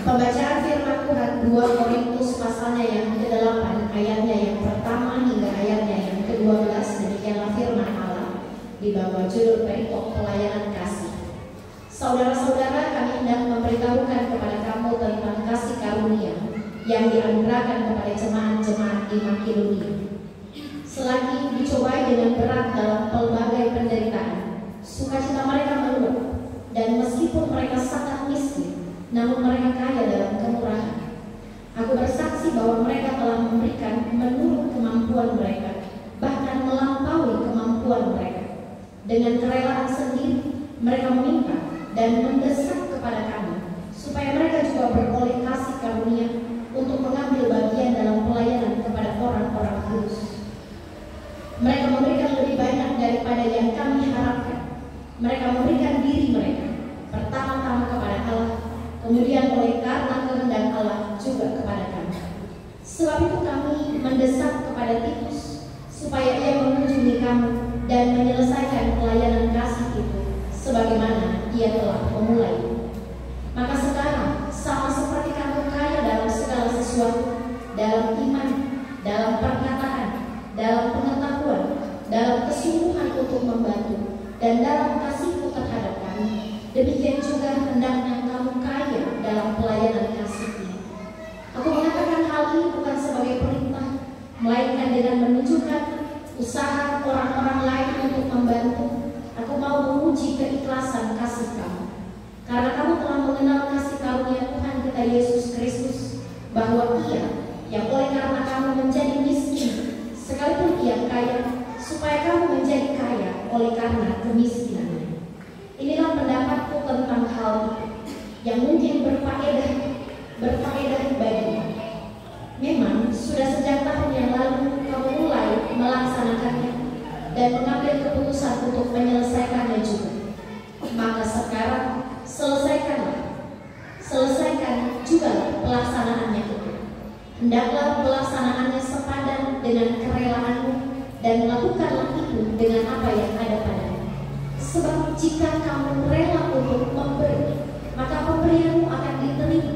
Pembacaan firman Tuhan 2 Korintus pasalnya yang ke-8 ayatnya yang pertama hingga ayatnya yang ke-12. Demikianlah firman Allah di bawah judul perikop pelayanan kasih. Saudara-saudara, kami hendak memberitahukan kepada kamu tentang kasih karunia yang dianugerahkan kepada jemaat-jemaat di Makedonia. Selagi dicobai dengan berat dalam pelbagai penderitaan, sukacita mereka meluap, dan meskipun mereka sangat miskin, namun mereka kaya dalam kemurahan. Aku bersaksi bahwa mereka telah memberikan menurut kemampuan mereka, bahkan melampaui kemampuan mereka. Dengan kerelaan sendiri, mereka meminta dan mendesak kepada kami, supaya mereka juga beroleh kasih karunia untuk mengambil bagian dalam pelayanan kepada orang-orang kudus. Mereka memberikan lebih banyak daripada yang kami harapkan. Mereka memberikan diri mereka, pertama-tama kepada Allah, kemudian oleh karena kehendak Allah juga kepada kami. Sebab itu kami mendesak kepada Titus supaya ia mengunjungi kamu dan menyelesaikan pelayanan kasih itu sebagaimana ia telah memulai. Maka sekarang sama seperti kamu kaya dalam segala sesuatu, dalam iman, dalam perkataan, dalam pengetahuan, dalam kesungguhan untuk membantu, dan dalam kasihmu terhadap kami, demikian juga hendaknya kamu kaya dalam pelayanan kasih ini. Aku mengatakan hal ini bukan sebagai perintah, melainkan dengan menunjukkan usaha orang-orang lain untuk membantu. Aku mau menguji keikhlasan kasih kamu, karena kamu telah mengenal kasih karunia Tuhan kita Yesus Kristus, bahwa Ia yang oleh karena kamu menjadi miskin, sekalipun Ia kaya, supaya kamu menjadi kaya oleh karena kemiskinannya. Inilah pendapatku tentang hal itu, yang mungkin berfaedah bagimu. Memang sudah sejak tahun yang lalu kamu mulai melaksanakannya dan mengambil keputusan untuk menyelesaikannya juga. Maka sekarang selesaikan juga pelaksanaannya itu. Hendaklah pelaksanaannya sepadan dengan kerelaanmu, dan lakukanlah itu dengan apa yang ada padamu. Sebab jika kamu rela untuk memberi, maka pemberianmu akan diterima.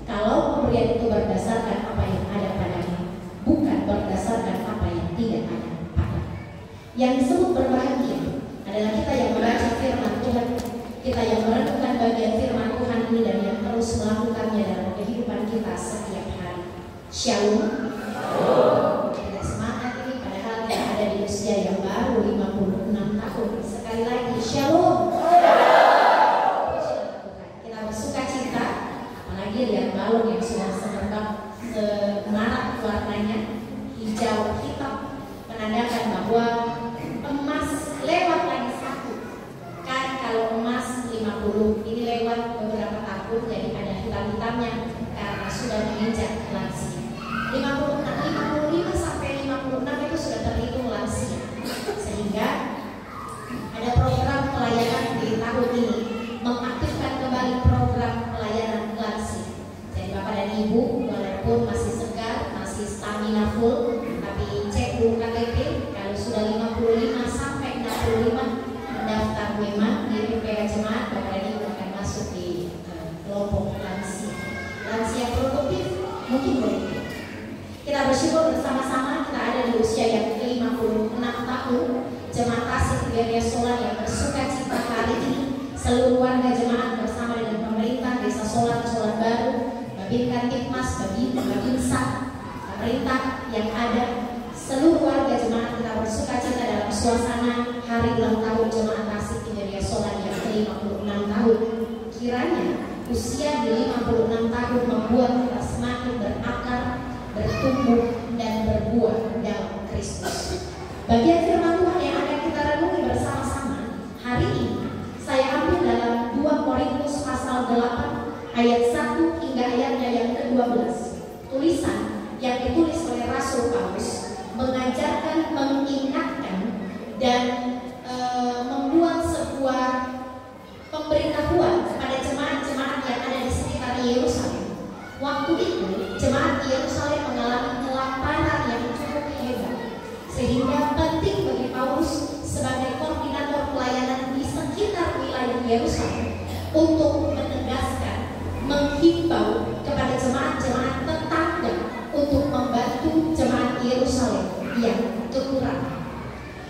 Kalau pemberian itu berdasarkan apa yang ada padamu, bukan berdasarkan apa yang tidak ada padamu. Yang disebut berbahagia adalah kita yang membaca firman Tuhan, kita yang merenungkan bagian firman Tuhan ini dan yang terus melakukannya dalam kehidupan kita setiap hari. Shalom. Kita semangat ini padahal kita ada di usia yang baru 56 tahun. Sekali lagi shalom. Kita bersuka cita, apalagi lihat balon yang sudah semarak warnanya hijau hitam, menandakan bahwa emas lewat lagi satu. Kan kalau emas 50 ini lewat beberapa tahun, jadi ada hitam-hitamnya karena sudah menginjak lansia. 55 sampai 56 itu sudah terhitung lansia, sehingga ada program pelayanan di tahun ini mengaktifkan kembali program pelayanan lansia. Jadi Bapak dan Ibu walaupun masih segar, masih stamina full, tapi cek dulu KTP. Kalau sudah 55 sampai 65 mendaftar memang di PPK Jemaat, Bapak dan Ibu akan masuk di kelompok lansia. Lansia produktif mungkin boleh. Kita bersyukur bersama-sama kita ada di usia yang ke-56 tahun. Jemaat Tasik Gereja Solan yang bersuka cita hari ini, seluruh warga jemaat bersama dengan pemerintah Desa Solan, Solan Baru, Babinkan Tikmas, Babinsa, pemerintah yang ada, seluruh warga jemaat kita bersuka cita dalam suasana hari ulang tahun Jemaat Tasik Gereja Solan yang ke-56 tahun. Kiranya usia di 56 tahun membuat kita semakin berakar, bertumbuh dan berbuah dalam Kristus. Bagian firman Tuhan yang akan kita renungi bersama-sama hari ini saya ambil dalam 2 Korintus pasal 8 ayat 1 hingga ayatnya yang ke-12. Tulisan yang ditulis oleh Rasul Paulus mengajarkan, mengingatkan dan membuat sebuah pemberitahuan kepada jemaat-jemaat yang ada di sekitar Yerusalem. Waktu itu jemaat Yerusalem mengalami kelaparan yang cukup hebat, sehingga penting bagi Paulus sebagai koordinator pelayanan di sekitar wilayah Yerusalem untuk menegaskan, menghimbau kepada jemaat-jemaat tetangga untuk membantu jemaat Yerusalem yang kekurangan.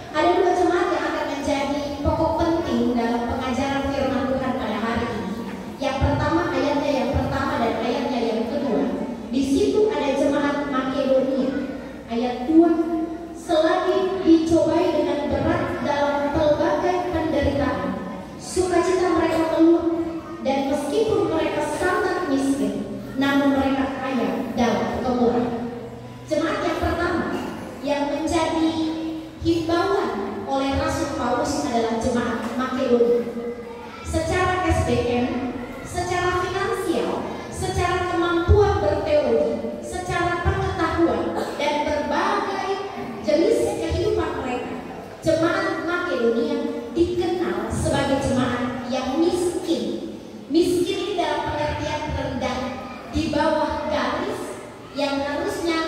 Ada dua jemaat yang akan menjadi pokok penting dalam pengajaran firman Tuhan pada hari ini. Yang pertama ayatnya yang pertama dan ayatnya yang kedua. Di situ ada jemaat Makedonia. Ayat 2, selagi dicobai dengan berat dalam pelbagai penderitaan, sukacita mereka meluap, dan meskipun mereka sangat miskin, namun mereka kaya dalam kemurahan. Jemaat yang pertama yang menjadi himbauan oleh Rasul Paulus adalah jemaat Makedonia. Secara SDM, secara finansial, secara kemampuan berteologi, secara pengetahuan, dan berbagai jenis kehidupan mereka, jemaat Makedonia dikenal sebagai jemaat yang miskin. Miskin ini dalam pengertian rendah, di bawah garis yang harusnya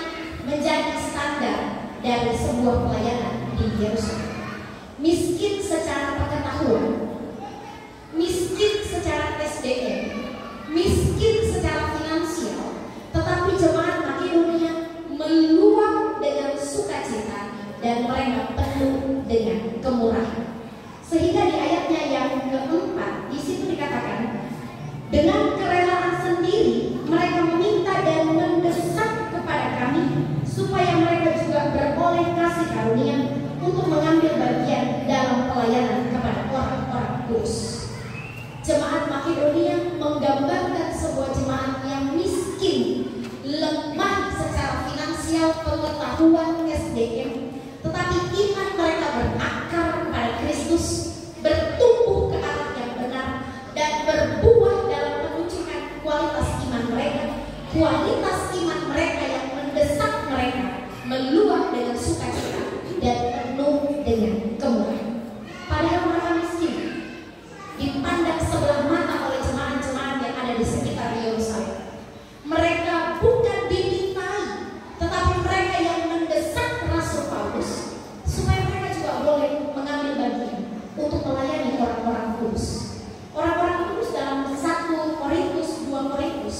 menjadi standar dari sebuah pelayanan di Yerusalem. Miskin secara pengetahuan, miskin secara SDM, miskin secara finansial, tetapi jemaat Makedonia meluap dengan sukacita dan mereka penuh dengan kemurahan. Sehingga di ayatnya yang keempat di situ dikatakan, dengan kerelaan sendiri mereka meminta dan mendesak kepada kami supaya mereka juga beroleh kasih karunia untuk mengambil bagian dalam pelayanan kepada orang-orang kudus. Jemaat Makedonia menggambarkan sebuah jemaat yang miskin, lemah secara finansial, pengetahuan, SDM, tetapi iman mereka berakar pada Kristus, bertumbuh ke arah yang benar, dan berbuah dalam menunjukkan kualitas iman mereka. Kualitas iman mereka yang mendesak mereka meluap dengan sukacita dan penuh dengan kemurahan. Padahal mereka miskin, dipandang sebelah mata oleh jemaat-jemaat yang ada di sekitar Yerusalem. Mereka bukan dimintai, tetapi mereka yang mendesak Rasul Paulus supaya mereka juga boleh mengambil bagian untuk melayani orang-orang kudus. Orang-orang kudus dalam 1 Korintus, 2 Korintus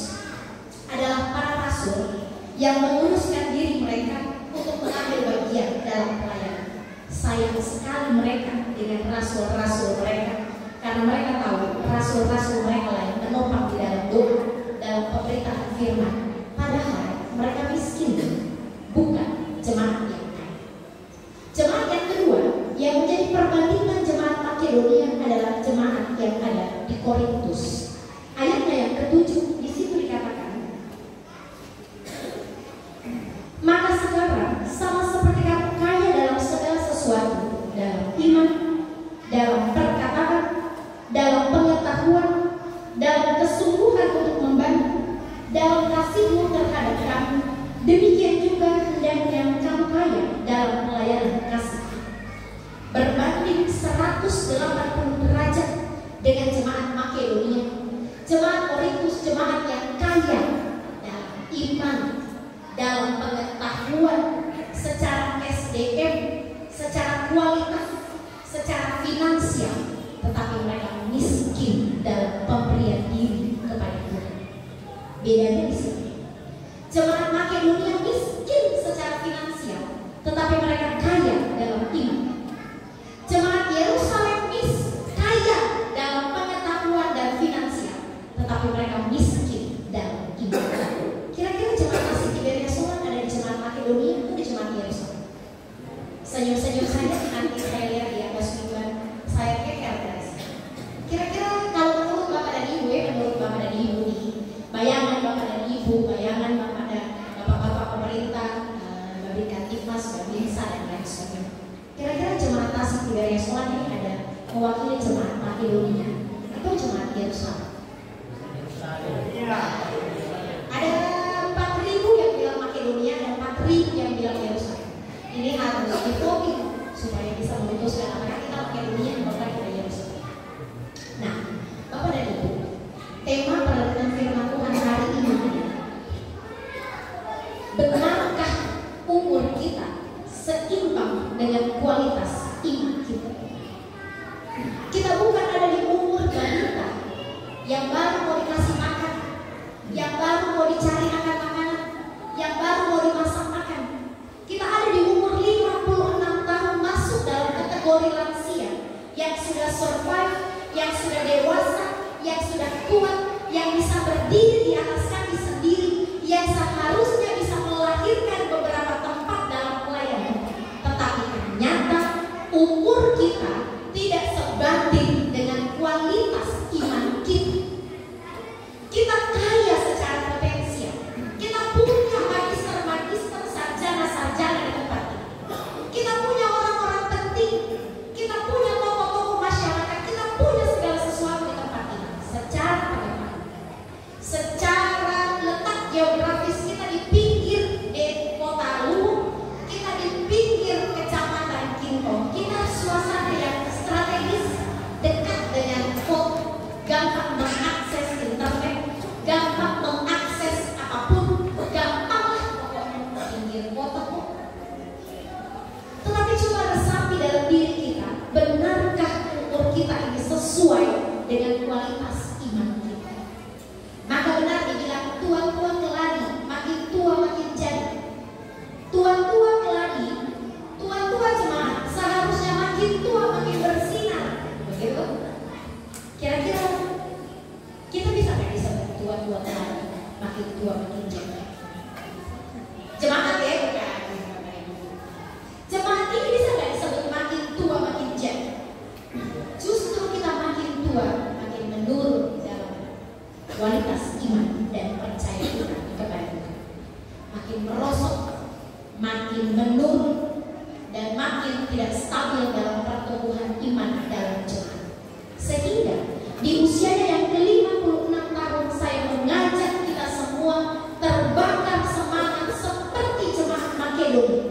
adalah para rasul yang menguruskan diri mereka untuk mengambil bagian dalam pelayanan. Sayang sekali mereka dengan rasul-rasul mereka, karena mereka tahu rasul-rasul mereka lah yang menopang di dalam doa, dalam pemberitaan firman. Padahal mereka miskin, bukan jemaat yang kaya. Jemaat yang kedua yang menjadi perbandingan jemaat Makedonia adalah jemaat yang ada di Korintus. Ayatnya yang ke-7 di situ dikatakan, maka sekarang sama seperti kamu kaya dalam segala sesuatu, dalam iman, dalam perkataan, dalam pengetahuan, dalam kesungguhan untuk membantu, dalam kasihmu terhadap kami, demikian juga hendaknya kamu kaya dalam pelayanan kasih. Berbanding 180 derajat dengan jemaat Makedonia, jemaat Korintus jemaat yang kaya dalam iman, dalam pengetahuan, secara SDM, secara kualitas, secara finansial, tetapi mereka miskin dalam pemberian diri kepada Tuhan. Bedanya di sini. Jemaat Makedonia miskin secara finansial, tetapi mereka kaya dalam iman. Jemaat Yerusalem kaya dalam pengetahuan dan finansial, tetapi mereka miskin dalam iman. Kira-kira jemaat asli Tiberias ada di jemaat Makedonia atau di jemaat Yerusalem? Senyum-senyum saja nanti saya lihat di atas mingguan saya keker guys. Kira-kira kalau menurut Bapak dan Ibu menurut Bapak dan Ibu nih, bayangan Bapak dan Ibu, bayangan Bapak dan Bapak-Bapak pemerintah, Babinkan Tifmas, Babinsa dan lain sebagainya. Kira-kira jemaat asli Tiberias ini ada mewakili jemaat Makedonia atau jemaat Yerusalem? yang baru mau dicari akan makanan, yang baru mau dimasak makan. Kita ada di umur 56 tahun masuk dalam kategori lansia yang sudah survive, yang sudah dewasa, yang sudah kuat, yang bisa berdiri di atas kaki sendiri, yang seharusnya bisa melahirkan beberapa tempat dalam pelayanan. Tetapi ternyata umur kita tidak sebanding dengan kualitas iman kita. Kita kaya secara potensial. Kita punya magister-magister, sarjana-sarjana di tempat ini. Kita punya orang-orang penting. Kita punya tokoh-tokoh masyarakat. Kita punya segala sesuatu di tempat ini. Secara letak geografis kita di pinggir kota Luwu, kita di pinggir kecamatan Kinto. Kita suasana yang strategis, dekat dengan kota, gampang mengakses internet, gampang mengakses apapun, gampang lah pokoknya pinggir kota kok. Tetapi coba resapi dalam diri kita, benarkah umur kita ini sesuai dengan kualitas iman kita? Maka benar dibilang tua-tua keladi, makin tua makin jadi. Tua-tua keladi, tua-tua jemaat seharusnya makin tua makin bersinar, begitu? Kira-kira kita bisa nggak disebut tua-tua keladi, makin tua makin jadi? Jemaat ya, bukan? Jemaat ini bisa nggak disebut makin tua makin jadi? Justru kita makin tua makin menurun dalam kualitas iman dan percaya kita kepada Tuhan. Makin merosot, makin menurun, dan makin tidak stabil dalam pertumbuhan iman dalam jemaat. Sehingga di usianya yang ke-56 tahun saya mengajak kita semua terbakar semangat seperti jemaat Makedonia.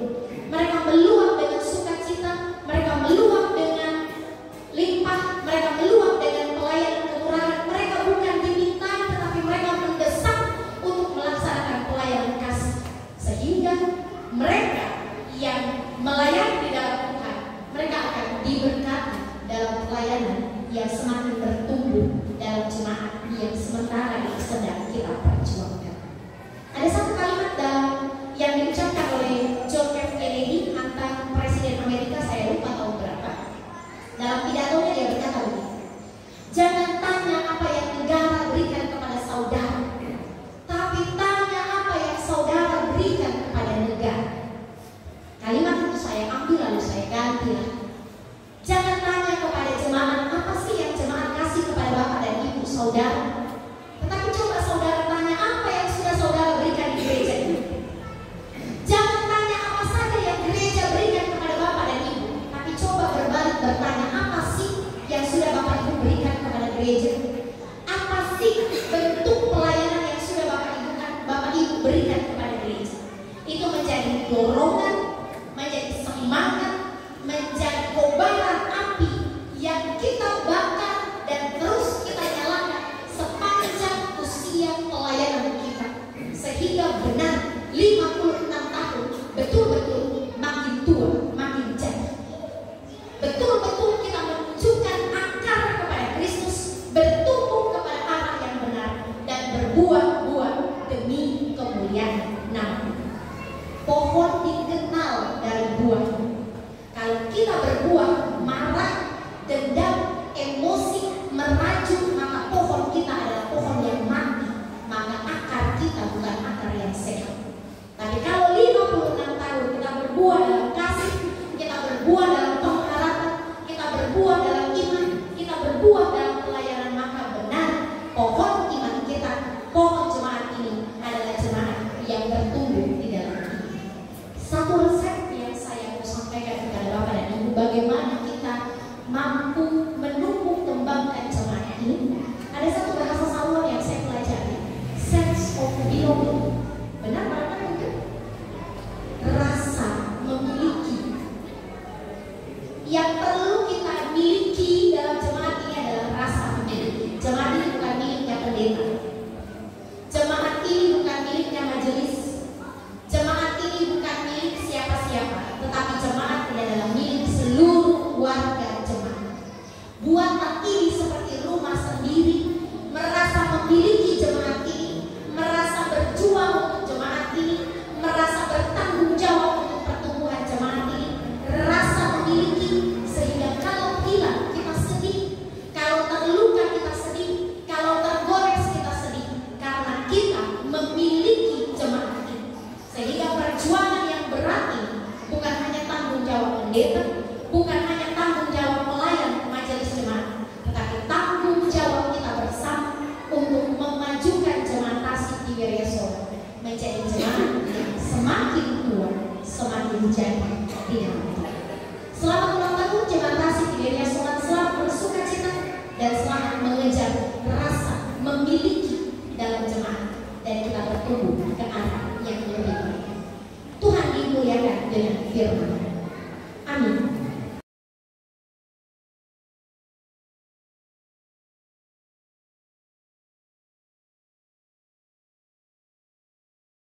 Mereka meluap dengan sukacita, mereka meluap dengan limpah, mereka meluap dengan pelayanan kemurahan. Mereka bukan diminta, tetapi mereka mendesak untuk melaksanakan pelayanan kasih. Sehingga mereka yang melayani di dalam Tuhan, mereka akan diberkati dalam pelayanan yang semakin bertumbuh dalam jemaat yang sementara ini sedang kita perjuangkan. Ada satu kalimat yang diucapkan oleh John F. Kennedy, mantan Presiden Amerika, saya lupa tahun berapa. Dalam pidatonya dia berkata begini, jangan tanya apa yang negara berikan kepada saudara, tapi tanya apa yang saudara berikan kepada negara. Kalimat itu saya ambil lalu saya ganti lagi. Jangan tanya kepada jemaat apa sih yang jemaat kasih kepada bapak dan ibu saudara, tetapi coba saudara tanya apa yang sudah saudara berikan di gereja ini. Jangan tanya apa saja yang gereja berikan kepada bapak dan ibu, tapi coba berbalik bertanya apa sih yang sudah bapak ibu berikan kepada gereja. Apa sih bentuk pelayanan yang sudah bapak ibu berikan kepada gereja. Itu menjadi dorongan, menjadi semangat, menjadi kobaran api yang kita bakar dan terus kita nyalakan sepanjang usia pelayanan kita. Sehingga benar 56 tahun betul-betul makin tua, makin jadi. Betul-betul kita menunjukkan akar kepada Kristus, bertumbuh kepada arah yang benar, dan berbuah-buah demi kemuliaan nama. Pohon dikenal dari buahnya. Kalau kita berbuah marah, dendam, emosi, merajuk, maka pohon kita adalah pohon yang mati. Maka akar kita bukan akar yang sehat. Tapi kalau 56 tahun kita berbuah dalam kasih, kita berbuah dalam pengharapan, kita berbuah dalam iman, kita berbuah dalam pelayanan, maka benar pohon iman kita, pohon jemaat ini adalah jemaat yang bertumbuh di dalam iman. Satu resep yang saya mau sampaikan kepada Bapak dan Ibu, bagaimana kita mampu menumbuh kembangkan jemaat ini. Ada satu bahasa Salomon yang saya pelajari, sense of belonging. Benar Bapak itu? Rasa memiliki. Yang perlu kita miliki dalam jemaat ini adalah rasa memiliki. Jemaat ini bukan miliknya pendeta. Jemaat ini bukan miliknya majelis. Jemaat ini bukan milik siapa-siapa, tetapi jemaat ini adalah milik seluruh warga jemaat. Buatlah ini seperti rumah sendiri, merasa memiliki jemaat ini, di dalam Tuhan. Selamat ulang tahun jemaat kasih di media sholat, selamat bersukacita dan selamat mengejar rasa memiliki dalam jemaat dan kita bertumbuh ke arah yang lebih baik. Tuhan dimuliakan dengan firman.